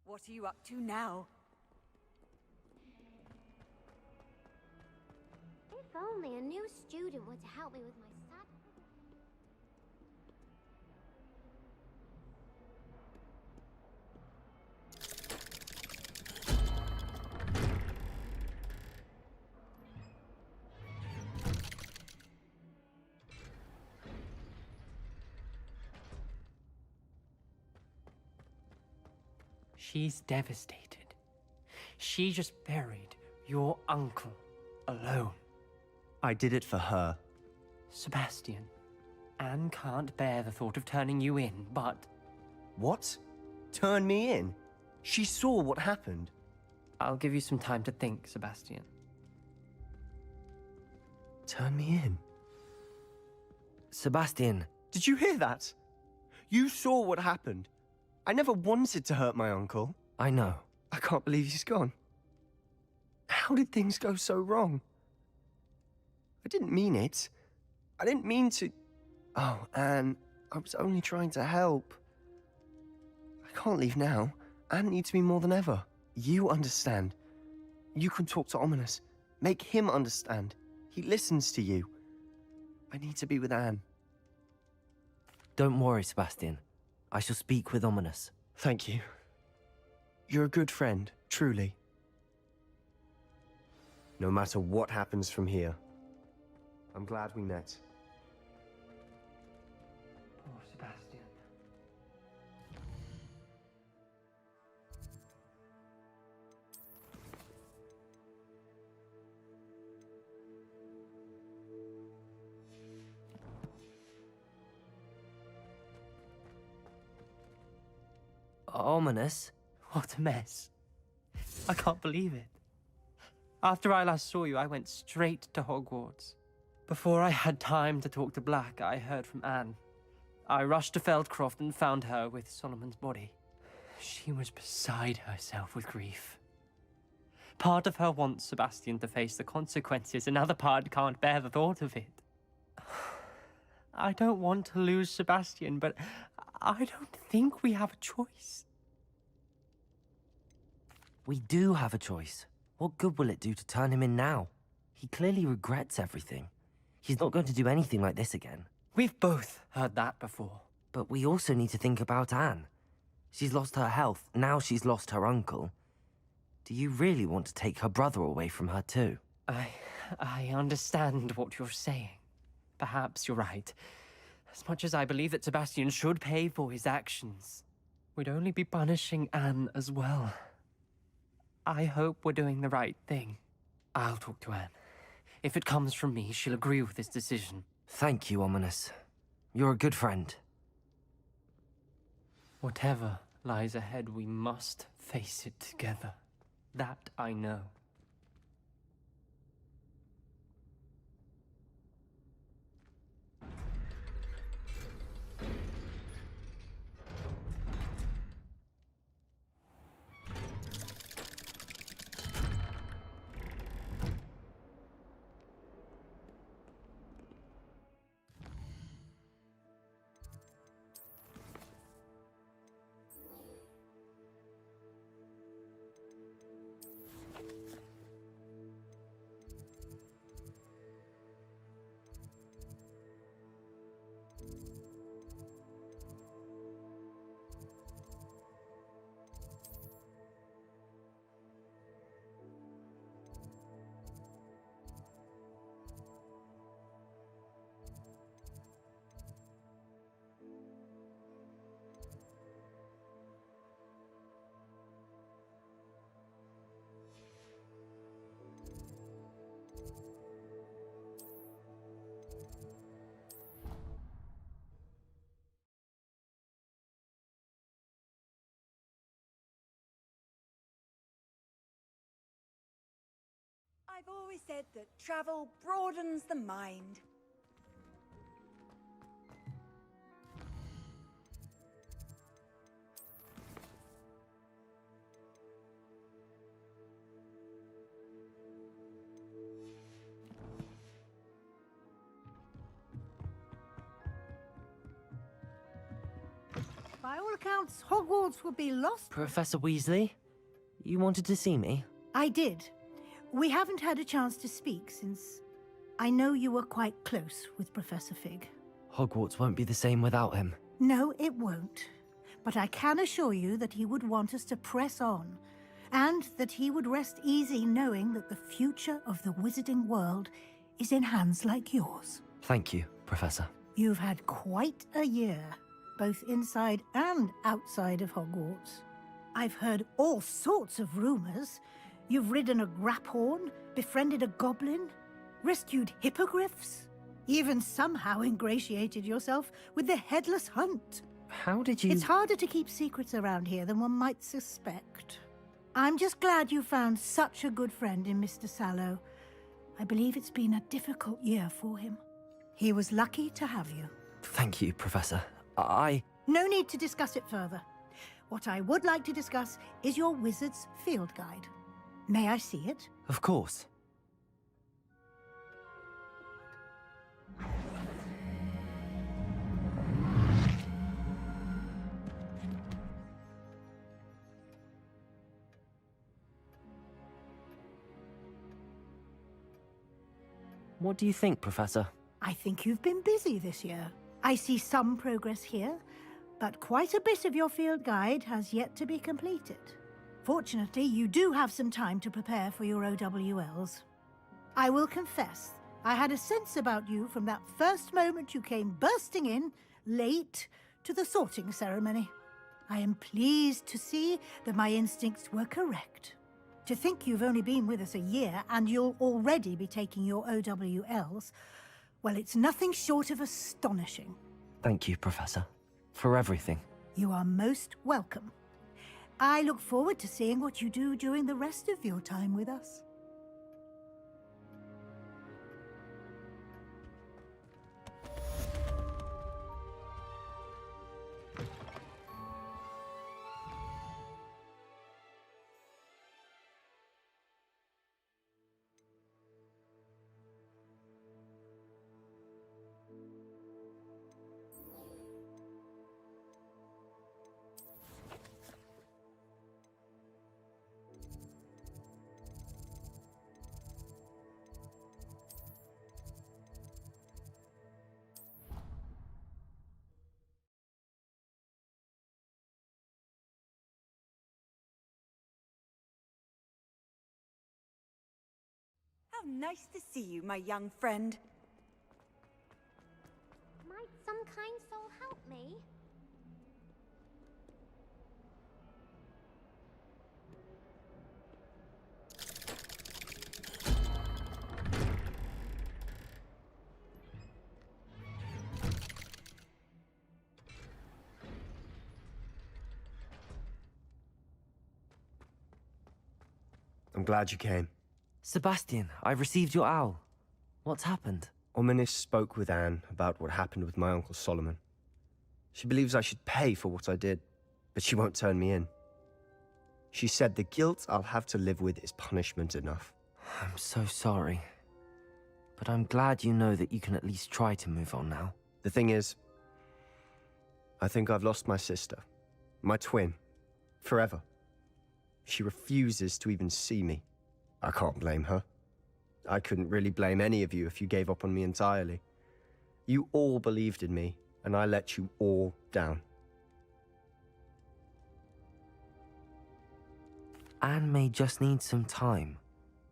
What are you up to now? If only a new student were to help me with my study. She's devastated. She just buried your uncle alone. I did it for her. Sebastian, Anne can't bear the thought of turning you in, but... What? Turn me in? She saw what happened. I'll give you some time to think, Sebastian. Turn me in? Sebastian. Did you hear that? You saw what happened. I never wanted to hurt my uncle. I know. I can't believe he's gone. How did things go so wrong? I didn't mean it. I didn't mean to... Oh, Anne, I was only trying to help. I can't leave now. Anne needs me more than ever. You understand. You can talk to Ominous. Make him understand. He listens to you. I need to be with Anne. Don't worry, Sebastian. I shall speak with Ominous. Thank you. You're a good friend, truly. No matter what happens from here, I'm glad we met. Poor Sebastian. Ominous? What a mess. I can't believe it. After I last saw you, I went straight to Hogwarts. Before I had time to talk to Black, I heard from Anne. I rushed to Feldcroft and found her with Solomon's body. She was beside herself with grief. Part of her wants Sebastian to face the consequences, another part can't bear the thought of it. I don't want to lose Sebastian, but I don't think we have a choice. We do have a choice. What good will it do to turn him in now? He clearly regrets everything. He's not going to do anything like this again. We've both heard that before. But we also need to think about Anne. She's lost her health, now she's lost her uncle. Do you really want to take her brother away from her too? I understand what you're saying. Perhaps you're right. As much as I believe that Sebastian should pay for his actions, we'd only be punishing Anne as well. I hope we're doing the right thing. I'll talk to Anne. If it comes from me, she'll agree with this decision. Thank you, Ominous. You're a good friend. Whatever lies ahead, we must face it together. That I know. I've always said that travel broadens the mind. By all accounts, Hogwarts will be lost. Professor Weasley, you wanted to see me? I did. We haven't had a chance to speak since I know you were quite close with Professor Fig. Hogwarts won't be the same without him. No, it won't. But I can assure you that he would want us to press on, and that he would rest easy knowing that the future of the wizarding world is in hands like yours. Thank you, Professor. You've had quite a year, both inside and outside of Hogwarts. I've heard all sorts of rumors. You've ridden a graphorn, befriended a goblin, rescued hippogriffs, even somehow ingratiated yourself with the Headless Hunt. How did you... It's harder to keep secrets around here than one might suspect. I'm just glad you found such a good friend in Mr. Sallow. I believe it's been a difficult year for him. He was lucky to have you. Thank you, Professor. No need to discuss it further. What I would like to discuss is your wizard's field guide. May I see it? Of course. What do you think, Professor? I think you've been busy this year. I see some progress here, but quite a bit of your field guide has yet to be completed. Fortunately, you do have some time to prepare for your OWLs. I will confess, I had a sense about you from that first moment you came bursting in, late, to the sorting ceremony. I am pleased to see that my instincts were correct. To think you've only been with us a year and you'll already be taking your OWLs, well, it's nothing short of astonishing. Thank you, Professor, for everything. You are most welcome. I look forward to seeing what you do during the rest of your time with us. How nice to see you, my young friend. Might some kind soul help me? I'm glad you came. Sebastian, I received your owl. What's happened? Ominis spoke with Anne about what happened with my Uncle Solomon. She believes I should pay for what I did, but she won't turn me in. She said the guilt I'll have to live with is punishment enough. I'm so sorry. But I'm glad you know that you can at least try to move on now. The thing is, I think I've lost my sister, my twin, forever. She refuses to even see me. I can't blame her. I couldn't really blame any of you if you gave up on me entirely. You all believed in me, and I let you all down. Anne may just need some time.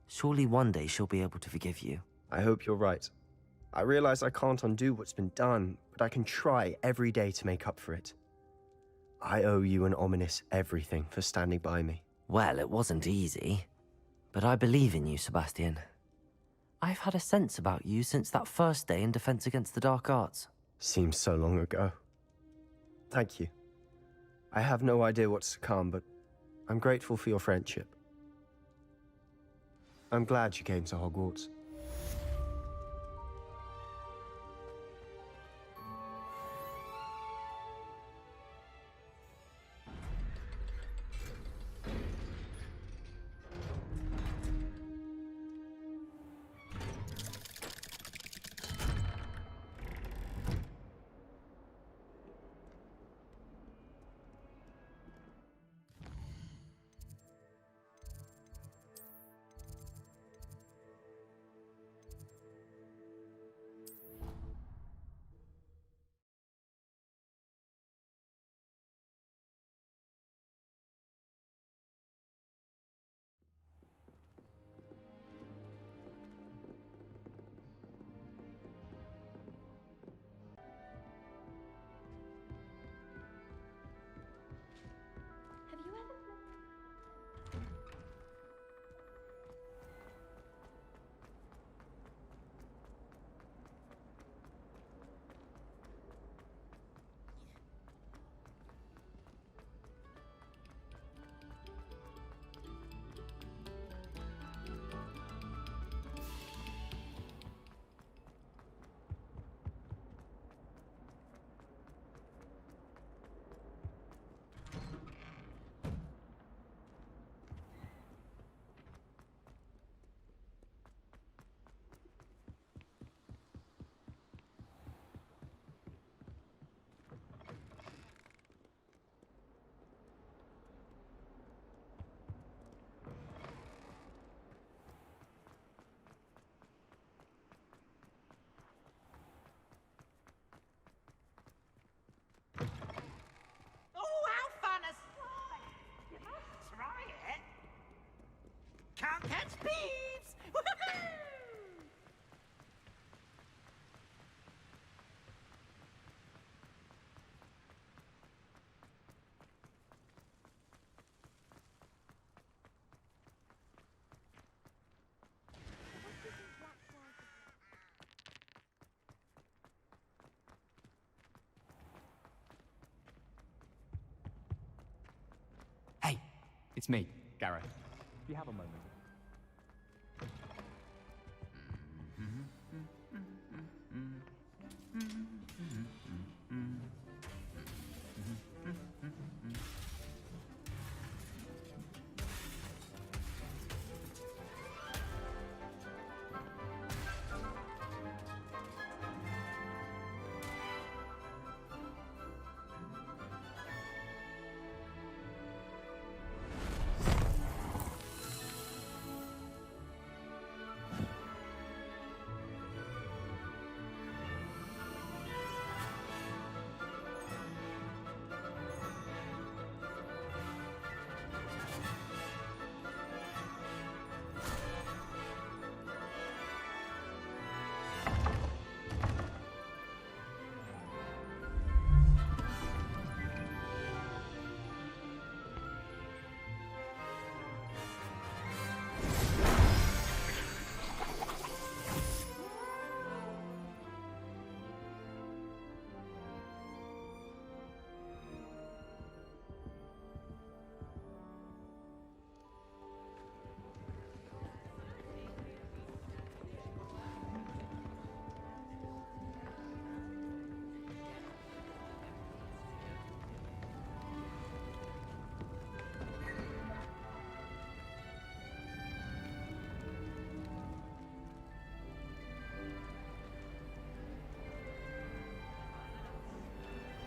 Surely one day she'll be able to forgive you. I hope you're right. I realize I can't undo what's been done, but I can try every day to make up for it. I owe you and Ominis everything for standing by me. Well, it wasn't easy. But I believe in you, Sebastian. I've had a sense about you since that first day in Defense Against the Dark Arts. Seems so long ago. Thank you. I have no idea what's to come, but I'm grateful for your friendship. I'm glad you came to Hogwarts. Have you ever... Oh, how fun a slide! You must try it. Can't catch thieves! Woohoo! Hey, it's me, Gareth. Do you have a moment?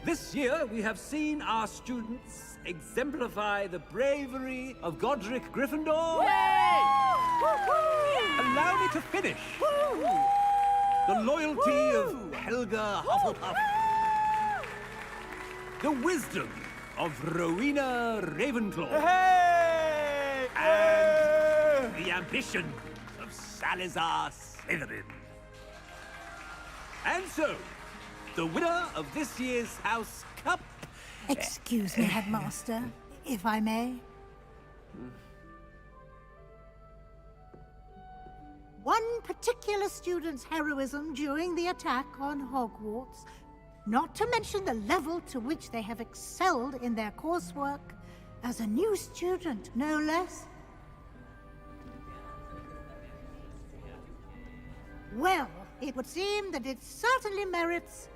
This year, we have seen our students exemplify the bravery of Godric Gryffindor. Allow me to finish. The loyalty of Helga Hufflepuff. The wisdom of Rowena Ravenclaw. And the ambition of Salazar Slytherin. And so, the winner of this year's House Cup... Excuse me, Headmaster, if I may. One particular student's heroism during the attack on Hogwarts, not to mention the level to which they have excelled in their coursework, as a new student, no less. Well, it would seem that it certainly merits,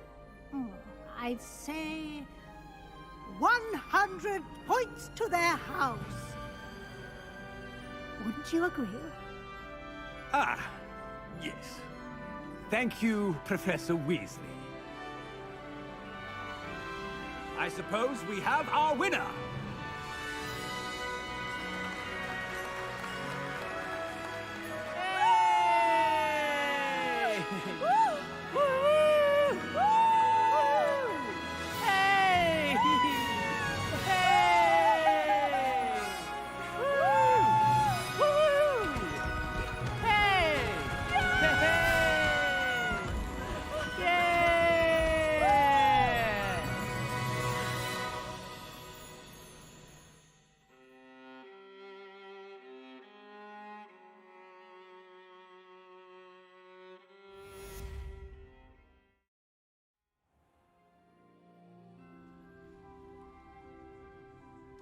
I'd say, 100 points to their house. Wouldn't you agree? Ah, yes. Thank you, Professor Weasley. I suppose we have our winner.